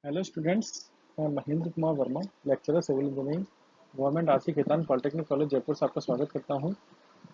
Hello students, मैं Mahendra Kumar Verma, lecturer civil engineering, government RC Khetan polytechnic college Jaipur से आपका स्वागत करता हूं।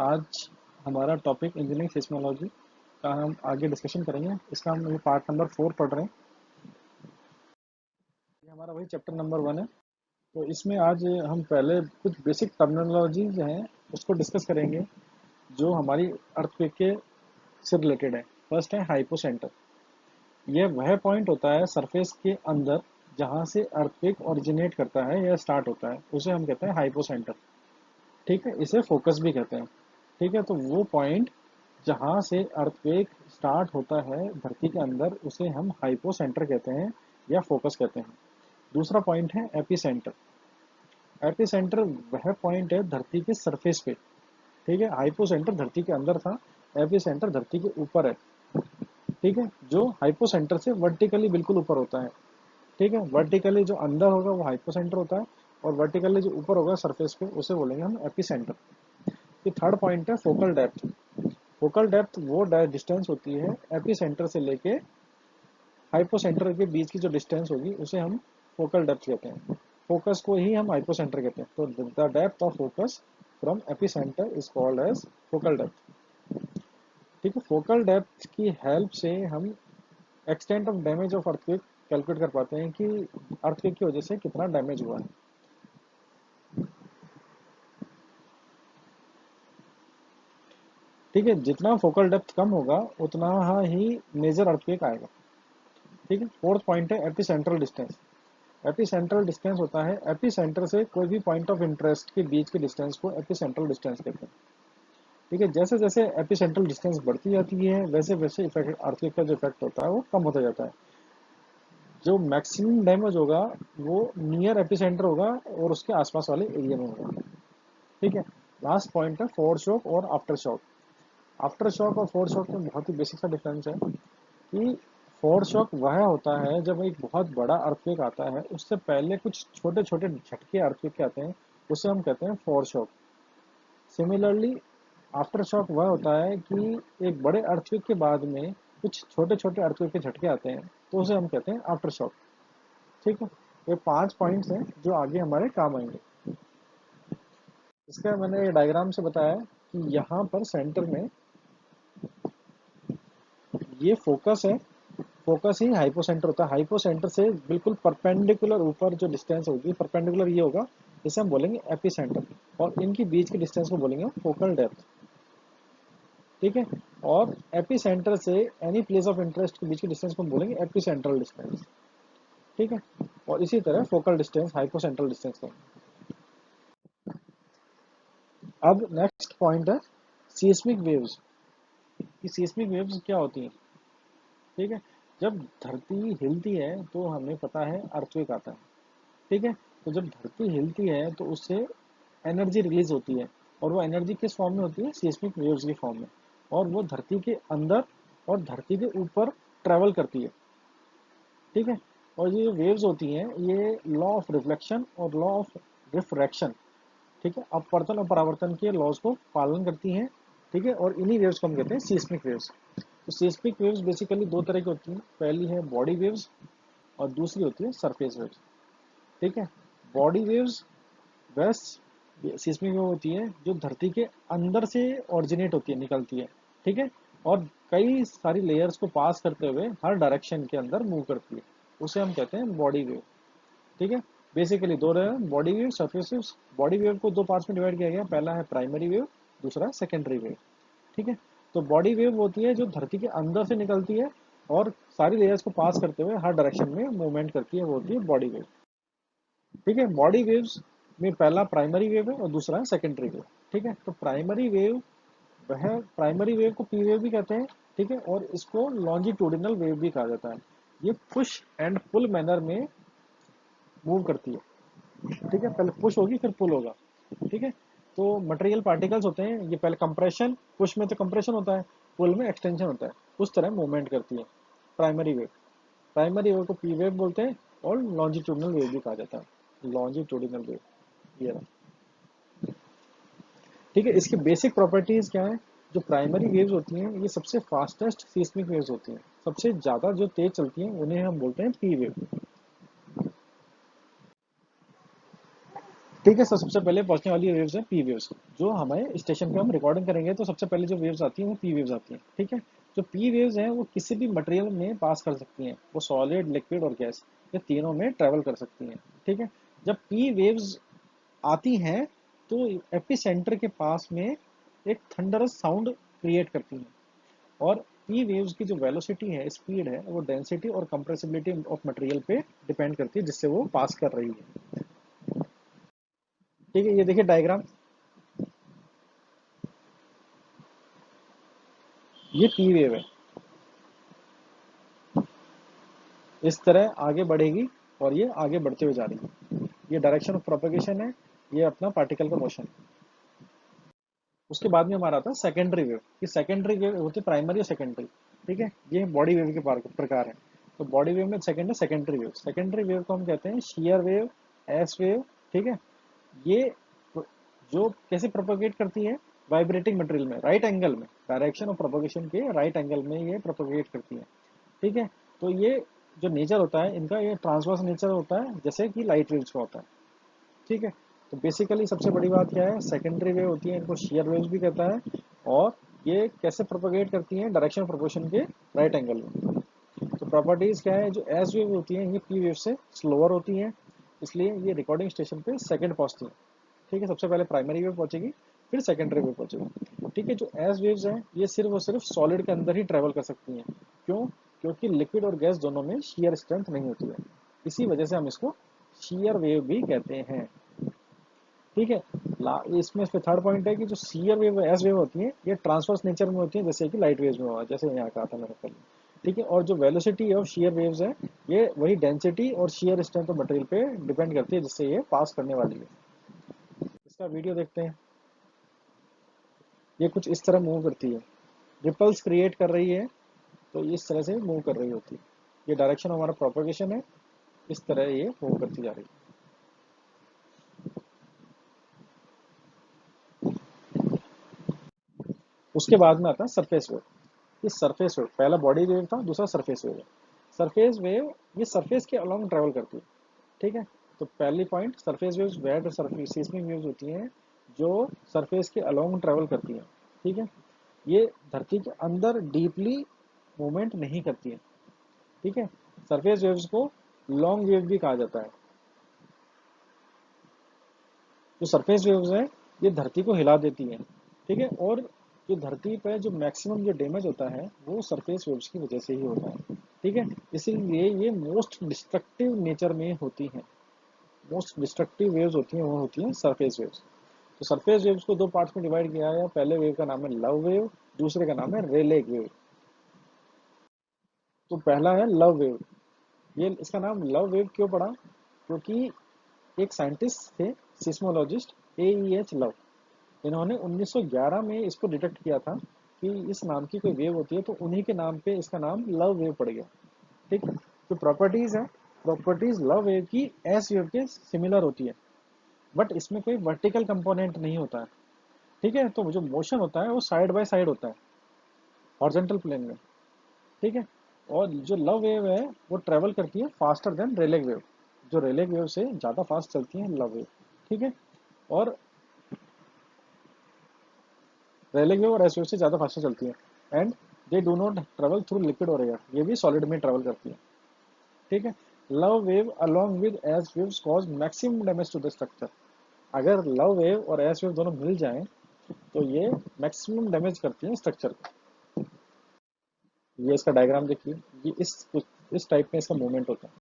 आज हमारा टॉपिक इंजीनियरिंग सिस्मोलॉजी का हम आगे डिस्कशन करेंगे। इसका हम अभी पार्ट नंबर 4 पढ़ रहे हैं। ये हमारा वही चैप्टर नंबर 1 है। तो इसमें आज हम पहले कुछ बेसिक टर्मिनोलॉजी जो हैं उसको डिस्कस करेंगे जो हमारी अर्थक्वेक के से रिलेटेड है। फर्स्ट है हाइपोसेंटर। यह वह पॉइंट होता है सरफेस के अंदर जहां से अर्थक्वेक ओरिजिनेट करता है या स्टार्ट होता है, उसे हम कहते हैं हाइपोसेंटर। ठीक है, इसे फोकस भी कहते हैं। ठीक है, तो वो पॉइंट जहां से अर्थक्वेक स्टार्ट होता है धरती के अंदर उसे हम हाइपोसेंटर कहते हैं या फोकस कहते हैं। दूसरा पॉइंट है एपिसेंटर। एपिसेंटर वह पॉइंट है धरती के सरफेस पे। ठीक है, हाइपोसेंटर धरती के अंदर था, एपिसेंटर धरती के ऊपर है। ठीक है, जो हाइपोसेंटर से वर्टिकली बिल्कुल ऊपर होता है। ठीक है, वर्टिकली जो अंदर होगा वो हाइपोसेंटर होता है और वर्टिकली जो ऊपर होगा सरफेस पे उसे बोलेंगे हम एपिसेंटर। ये थर्ड पॉइंट है फोकल डेप्थ। फोकल डेप्थ वो डिस्टेंस होती है एपिसेंटर से लेके हाइपोसेंटर के बीच की जो डिस्टेंस होगी उसे हम फोकल डेप्थ कहते हैं। फोकस को ही हम हाइपोसेंटर कहते हैं। तो the depth of focus from epicentre is called as focal depth. ठीक है, फोकल डेप्थ की हेल्प से हम extent of damage of earthquake calculate कर पाते हैं कि अर्थक्वेक की वजह से कितना डैमेज हुआ है। ठीक है, जितना फोकल डेप्थ कम होगा उतना ही मेजर अर्थक्वेक आएगा। ठीक है, फोर्थ पॉइंट है AP central distance. AP central distance होता है एपी सेंटर से कोई भी पॉइंट ऑफ इंटरेस्ट के बीच के डिस्टेंस को एपी सेंट्रल डिस्टेंस कहते हैं। ठीक है, जैसे जैसे एपी सेंट्रल डिस्टेंस बढ़ती जाती है वैसे वैसे इफेक्ट अर्थक्वेक का जो इफेक्ट होता है वो कम होता जाता है। जो मैक्सिमम डैमेज होगा वो नियर एपिसेंटर होगा और उसके आसपास वाले एरिया में होगा। ठीक है, लास्ट पॉइंट है फोर शॉक और आफ्टर शॉक। आफ्टर शॉक और फोर शॉक में बहुत ही बेसिक सा डिफरेंस है कि फोर शॉक वह होता है जब एक बहुत बड़ा अर्थक्वेक आता है उससे पहले कुछ छोटे छोटे झटके अर्थक्वेक के आते हैं, उसे हम कहते हैं four shock. Similarly after shock वह होता है कि एक बड़े अर्थक्वेक के बाद में कुछ छोटे छोटे अर्थक्वेक के झटके आते हैं, तो उसे हम कहते हैं आफ्टर शॉक। ठीक है, ये 5 पॉइंट्स हैं जो आगे हमारे काम आएंगे। इसका मैंने डायग्राम से बताया कि यहाँ पर सेंटर में ये फोकस है। फोकस ही हाइपोसेंटर होता है। हाइपोसेंटर से बिल्कुल परपेंडिकुलर ऊपर जो डिस्टेंस होगी, परपेंडिकुलर ये होगा, इसे हम बोलेंगे एपिसेंटर। और इनके बीच के डिस्टेंस को बोलेंगे फोकल डेप्थ। ठीक है, और एपिसेंटर से एनी प्लेस ऑफ इंटरेस्ट के बीच के डिस्टेंस को हम बोलेंगे एपिसेंट्रल डिस्टेंस। ठीक है, और इसी तरह फोकल डिस्टेंस हाइपोसेंट्रल डिस्टेंस का। अब नेक्स्ट पॉइंट है सीस्मिक वेव्स। कि सीस्मिक वेव्स क्या होती हैं। ठीक है, जब धरती हिलती है तो हमें पता है अर्थक्वेक आता है। ठीक है, तो जब धरती हिलती है तो उससे एनर्जी रिलीज होती है और वो एनर्जी किस फॉर्म में होती है, सीस्मिक वेव्स की फॉर्म में। और वो धरती के अंदर और धरती के ऊपर ट्रेवल करती है। ठीक है, और ये वेव्स होती हैं ये लॉ ऑफ रिफ्लेक्शन और लॉ ऑफ रिफ्रैक्शन, ठीक है, अपवर्तन और परावर्तन के लॉज को पालन करती हैं। ठीक है, और इन्हीं वेव्स को हम कहते हैं सीस्मिक वेव्स। तो सीस्मिक वेव्स बेसिकली दो तरह की होती हैं। पहली है बॉडी वेव्स और दूसरी होती है सरफेस वेव्स। ठीक है, बॉडी वेव्स वह सीस्मिक वेव होती है जो धरती के अंदर से ऑरिजिनेट होती है, निकलती है। ठीक है, और कई सारी लेयर्स को पास करते हुए हर डायरेक्शन के अंदर मूव करती है, उसे हम कहते हैं बॉडी वेव। ठीक है, बेसिकली दो रहे body wave surface waves. Body wave को दो पार्ट्स में डिवाइड किया गया, पहला है प्राइमरी वेव, दूसरा है सेकेंडरी वेव। ठीक है, तो बॉडी वेव होती है जो धरती के अंदर से निकलती है और सारी लेयर्स को पास करते हुए हर डायरेक्शन में मूवमेंट करती है, वो होती है बॉडी वेव। ठीक है, बॉडी वेव्स में पहला प्राइमरी वेव है और दूसरा है सेकेंडरी वेव। ठीक है, तो प्राइमरी वेव वह प्राइमरी वेव को पी वेव भी कहते हैं। ठीक है, और इसको लॉन्जिट्यूडिनल वेव भी कहा जाता है। ये पुश एंड पुल मैनर में मूव करती है। ठीक है, पहले पुश होगी फिर पुल होगा। ठीक है, तो मटेरियल पार्टिकल्स होते हैं, ये पहले कंप्रेशन, पुश में तो कंप्रेशन होता है, पुल में एक्सटेंशन होता है, उस तरह मूवमेंट करती है प्राइमरी वेव। प्राइमरी वेव को पी वेव बोलते हैं और लॉन्जिट्यूडिनल वेव भी कहा जाता है, लॉन्जिट्यूडिनल वेव ये रहा। ठीक है, इसकी बेसिक प्रॉपर्टीज क्या है। जो प्राइमरी वेव्स होती हैं ये सबसे फास्टेस्ट सीस्मिक वेव्स होती हैं, सबसे ज्यादा जो तेज चलती हैं उन्हें हम बोलते हैं पी वेव। ठीक है। सर सबसे पहले पहुंचने वाली वेव्स है पी वेव्स, जो हमारे स्टेशन पे हम रिकॉर्डिंग करेंगे तो सबसे पहले जो वेव्स आती हैं वो पी वेव्स आती हैं। ठीक है। जो पी वेव्स हैं वो किसी भी मटेरियल में पास कर सकती हैं, वो सॉलिड लिक्विड और गैस ये तीनों में ट्रेवल कर सकती हैं। ठीक है। जब पी वेव्स आती हैं तो एपी सेंटर के पास में एक थंडरस साउंड क्रिएट करती हैं। और पी वेव्स की जो वेलोसिटी है, स्पीड है, वो डेंसिटी और कंप्रेसिबिलिटी ऑफ मटेरियल पे डिपेंड करती है जिससे वो पास कर रही है। ठीक है। ये देखिए डायग्राम, ये पी वेव है, इस तरह आगे बढ़ेगी और ये आगे बढ़ते हुए जा रही है। ये डायरेक्शन ऑफ प्रोपगेशन है, ये अपना पार्टिकल का मोशन है। उसके बाद में हमारा आता है सेकेंडरी वेव। ये सेकेंडरी वेव होती है प्राइमरी और सेकेंडरी। ठीक है। ये बॉडी वेव के प्रकार है। तो बॉडी वेव में सेकेंड है सेकेंडरी वेव। सेकेंडरी वेव को हम कहते हैं शियर वेव, एस वेव। ठीक है। ये जो कैसे प्रोपोगेट करती है, वाइब्रेटिंग मटेरियल में राइट एंगल में, डायरेक्शन ऑफ प्रोपोगेशन के राइट एंगल में ये प्रोपोगेट करती है। ठीक है। तो ये जो नेचर होता है इनका, ये ट्रांसवर्स नेचर होता है जैसे कि लाइट वेव्स का होता है। ठीक है। तो बेसिकली सबसे बड़ी बात क्या है, सेकेंडरी वेव होती है, इनको शियर वेव्स भी कहता है। और ये कैसे प्रोपोगेट करती हैं, डायरेक्शन ऑफ प्रोपोगेशन के राइट एंगल में। तो प्रॉपर्टीज क्या है, जो एस वेव होती है ये पी वेव से स्लोअर होती है, इसलिए ये रिकॉर्डिंग स्टेशन पे सेकंड पहुंचती है। ठीक है। सबसे पहले प्राइमरी वेव पहुंचेगी, फिर सेकेंडरी वेव पहुंचेगी। ठीक है। जो एस वेव्स हैं ये सिर्फ और सिर्फ सॉलिड के अंदर ही ट्रेवल कर सकती हैं। क्यों? क्योंकि लिक्विड और गैस दोनों में शियर स्ट्रेंथ नहीं होती है, इसी वजह से हम इसको शियर वेव भी कहते हैं। ठीक है। इसमें इस पे थर्ड पॉइंट है कि जो शियर वेव एस वेव होती है ये ट्रांसवर्स नेचर में होती है, जैसे कि लाइट वेव्स में हुआ, जैसे यहाँ कहा था मैंने पहले। ठीक है। और जो वेलोसिटी ऑफ शियर वेव्स है ये वही डेंसिटी और शियर स्ट्रेंथ ऑफ मटेरियल पे डिपेंड करती है जिससे ये पास करने वाली है। इसका वीडियो देखते हैं। ये कुछ इस तरह मूव करती है, रिपल्स क्रिएट कर रही है, तो इस तरह से मूव कर रही होती है। ये डायरेक्शन हमारा प्रोपगेशन है, इस तरह ये मूव करती जा रही है। उसके बाद में आता है सरफेस वेव। ये सरफेस वेव, पहला बॉडी वेव था, दूसरा सरफेस वेव है। सरफेस वेव ये सरफेस के अलोंग ट्रेवल करती है। ठीक है। तो पहली point, surface waves where surface seismic waves होती हैं जो सरफेस के अलोंग ट्रेवल करती हैं। ठीक है। ये धरती के अंदर डीपली मूवमेंट नहीं करती है। ठीक है। सरफेस वेव्स को लॉन्ग वेव भी कहा जाता है। जो सरफेस वेव्स हैं ये धरती को हिला देती हैं। ठीक है। और जो धरती पर जो मैक्सिमम जो डैमेज होता है वो सरफेस वेव्स की वजह से ही होता है। ठीक है। इसीलिए ये मोस्ट डिस्ट्रक्टिव नेचर में होती हैं। मोस्ट डिस्ट्रक्टिव वेव्स होती हैं वो होती हैं सरफेस वेव्स। तो सरफेस वेव्स को दो पार्ट्स में डिवाइड किया है। पहले वेव का नाम है लव वेव, दूसरे का नाम है रेले वेव। तो पहला है लव वेव। ये इसका नाम लव वेव क्यों पड़ा? क्योंकि एक साइंटिस्ट थे, सिस्मोलॉजिस्ट ए ई एच लव, इन्होंने 1911 में इसको डिटेक्ट किया था कि इस नाम की कोई वेव होती है, तो उन्हीं के नाम पे इसका नाम लव वेव पड़ गया। ठीक। जो प्रॉपर्टीज है, प्रॉपर्टीज लव वेव की एस वेव के सिमिलर होती है, बट इसमें कोई वर्टिकल कंपोनेंट नहीं होता है। ठीक है। तो जो मोशन होता है वो साइड बाय साइड होता है, हॉरिजॉन्टल प्लेन में। ठीक है। और जो लव वेव है वो ट्रेवल करती है फास्टर देन रेले वेव, जो रेले वेव से ज़्यादा फास्ट चलती है लव वेव। ठीक है। और रेले वेव और एस वेव से ज़्यादा फास्ट चलती है, and they do not travel through liquid और एयर, ये भी सॉलिड में ट्रेवल करती है। ठीक है। Love wave along with S waves cause maximum damage to the structure. अगर लव वेव और एस वेव दोनों मिल जाएं तो ये मैक्सिमम डैमेज करती है स्ट्रक्चर को। ये इसका डायग्राम देखिए, ये इस टाइप में इसका मूवमेंट होता है।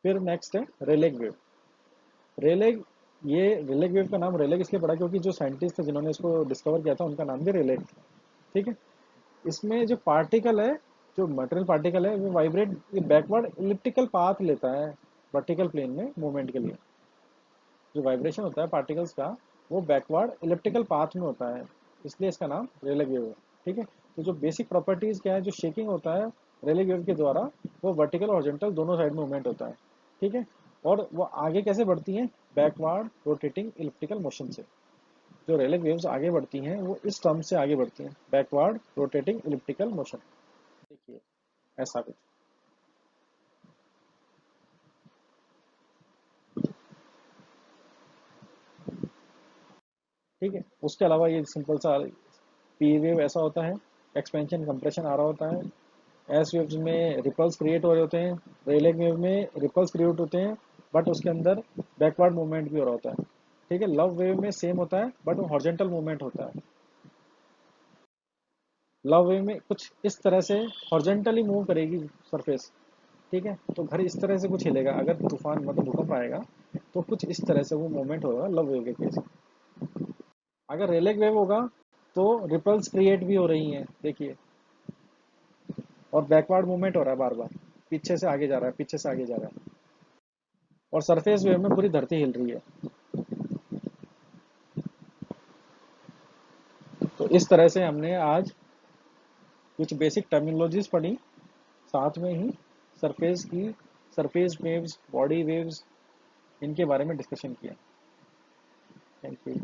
फिर नेक्स्ट है रेलेग वेव। रेलेग, ये रेलेग वेव का नाम रेलेग इसलिए पड़ा क्योंकि जो साइंटिस्ट थे जिन्होंने इसको डिस्कवर किया था उनका नाम भी रेलेग था। ठीक है। इसमें जो पार्टिकल है, जो मटेरियल पार्टिकल है वो वाइब्रेट, ये बैकवर्ड इलिप्टिकल पाथ लेता है वर्टिकल प्लेन में मूवमेंट के लिए। जो वाइब्रेशन होता है पार्टिकल्स का वो बैकवर्ड इलिप्टिकल पाथ में होता है, इसलिए इसका नाम रेले वेव है। ठीक है। तो जो बेसिक प्रॉपर्टीज क्या है, जो शेकिंग होता है रेले वेव के द्वारा, वो वर्टिकल हॉरिजॉन्टल दोनों साइड में मूवमेंट होता है। ठीक है। और वो आगे कैसे बढ़ती हैं, बैकवर्ड रोटेटिंग इलिप्टिकल मोशन से। जो रेले वेव्स आगे बढ़ती हैं वो इस टर्म से आगे बढ़ती हैं, बैकवर्ड रोटेटिंग इलिप्टिकल मोशन। देखिए ऐसा कुछ। ठीक है, उसके अलावा ये सिंपल सा पी वेव ऐसा होता है, एक्सपेंशन कंप्रेशन आ रहा होता है, एस वेव्स में रिपल्स क्रिएट हो रहे होते हैं, रेले वेव में रिपल्स क्रिएट होते हैं, बट उसके अंदर बैकवर्ड मूवमेंट भी हो रहा होता है। ठीक है, लव वेव में सेम होता है बट वो हॉरिजॉन्टल मूवमेंट होता है। लव वेव में कुछ इस तरह से हॉरिजॉन्टली मूव करेगी सरफेस। ठीक है, तो घर इस तरह से कुछ हिलेगा, अगर तूफान मतलब भूकंप आएगा तो कुछ इस तरह से वो मूवमेंट होगा लव वेव के केस में। अगर रेले वेव होगा तो रिपल्स क्रिएट भी हो रही हैं, देखिए, और बैकवर्ड मूवमेंट हो रहा है बार बार, पीछे से आगे जा रहा है, पीछे से आगे जा रहा है, और सरफेस वेव में पूरी धरती हिल रही है। तो इस तरह से हमने आज कुछ बेसिक टर्मिनोलॉजीज पढ़ी, साथ में ही सरफेस की, सरफेस वेव्स, बॉडी वेव्स, इनके बारे में डिस्कशन किया। Thank you.